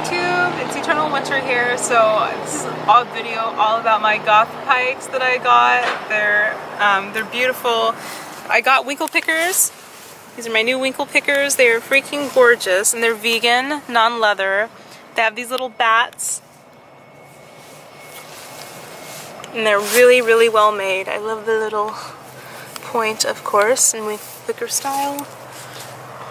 YouTube, it's Eternal Winter here. So this is a video all about my Goth Pikes that I got. They're beautiful. I got winkle pickers. These are my new winkle pickers. They're freaking gorgeous and they're vegan, non-leather. They have these little bats and they're really, really well made. I love the little point, of course, in winkle picker style.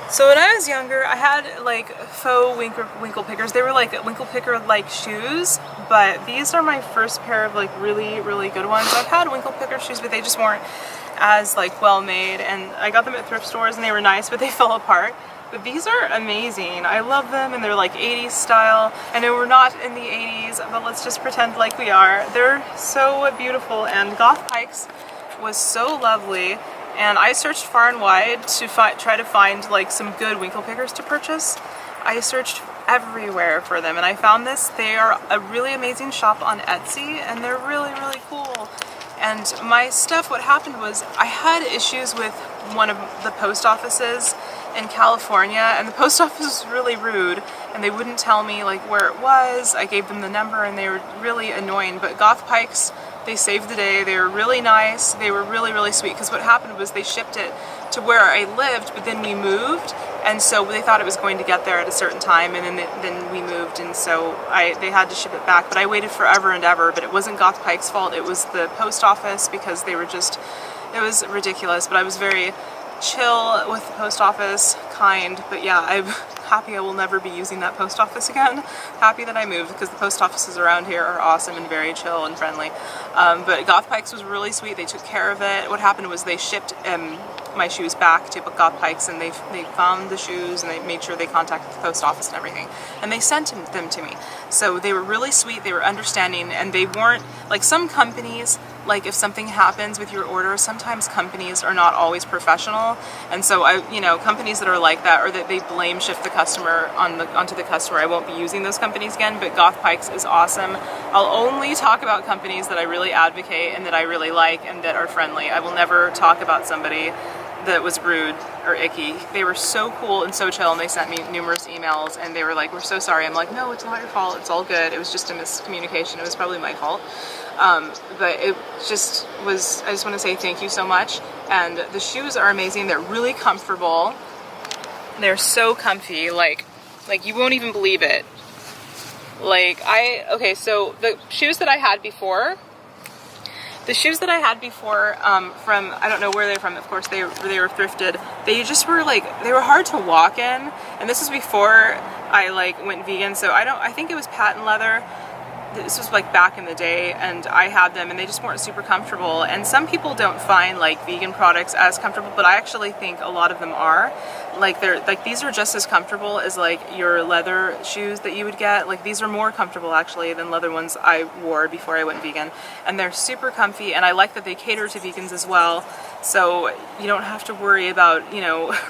So when I was younger, I had like faux winkle pickers. They were like winkle picker like shoes, but these are my first pair of like really, really good ones. I've had winkle picker shoes, but they just weren't as like well made, and I got them at thrift stores and they were nice, but they fell apart. But these are amazing. I love them, and they're like 80s style. I know we're not in the 80s, but let's just pretend like we are. They're so beautiful, and Goth Pikes was so lovely. And I searched far and wide to try to find like some good winkle pickers to purchase. I searched everywhere for them and I found this. They are a really amazing shop on Etsy and they're really, really cool. And my stuff, what happened was I had issues with one of the post offices in California, and the post office was really rude and they wouldn't tell me like where it was. I gave them the number and they were really annoying, but Goth Pikes, they saved the day. They were really nice. They were really, really sweet, because what happened was they shipped it to where I lived, but then we moved, and so they thought it was going to get there at a certain time, and then we moved, and so they had to ship it back. But I waited forever and ever, but it wasn't Goth Pike's fault. It was the post office, because they were just, it was ridiculous. But I was very chill with the post office, kind, but yeah, I'm happy I will never be using that post office again. Happy that I moved, because the post offices around here are awesome and very chill and friendly. But Goth Pikes was really sweet. They took care of it. What happened was they shipped my shoes back to Goth Pikes, and they found the shoes and they made sure they contacted the post office and everything, and they sent them to me. So they were really sweet, they were understanding, and they weren't like some companies. Like if something happens with your order, sometimes companies are not always professional, and so companies that are like that, or that they blame shift the customer onto the customer, I won't be using those companies again. But Goth Pikes is awesome. I'll only talk about companies that I really advocate and that I really like and that are friendly. I will never talk about somebody that was rude or icky. They were so cool and so chill, and they sent me numerous emails and they were like, "We're so sorry." I'm like, "No, it's not your fault. It's all good. It was just a miscommunication. It was probably my fault." But it just was, I just want to say thank you so much. And the shoes are amazing. They're really comfortable. They're so comfy, like you won't even believe it. So the shoes that I had before, from, I don't know where they're from, of course they were thrifted. They just were they were hard to walk in, and this was before I went vegan, so I think it was patent leather. This was back in the day, and I had them and they just weren't super comfortable. And some people don't find vegan products as comfortable, but I actually think a lot of them are. These are just as comfortable as your leather shoes that you would get. These are more comfortable actually than leather ones I wore before I went vegan, and they're super comfy. And I like that they cater to vegans as well, so you don't have to worry about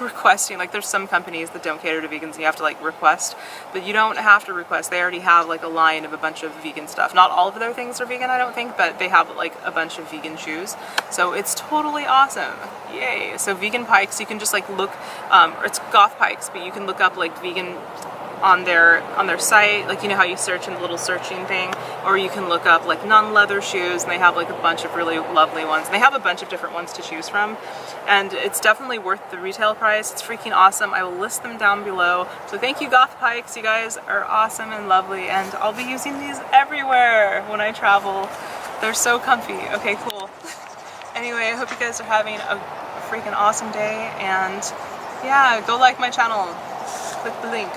requesting. There's some companies that don't cater to vegans and you have to request, but you don't have to request. They already have a line of a bunch of vegan stuff. Not all of their things are vegan, I don't think, but they have a bunch of vegan shoes, so it's totally awesome. Yay. So Vegan Pikes, you can just look, or it's Goth Pikes, but you can look up vegan on their site, how you search in the little searching thing, or you can look up non-leather shoes, and they have a bunch of really lovely ones, and they have a bunch of different ones to choose from, and it's definitely worth the retail price. It's freaking awesome. I will list them down below. So thank you, Goth Pikes. You guys are awesome and lovely, and I'll be using these everywhere when I travel. They're so comfy. Okay, cool. Anyway, I hope you guys are having a freaking awesome day, and yeah, go like my channel. Click the link.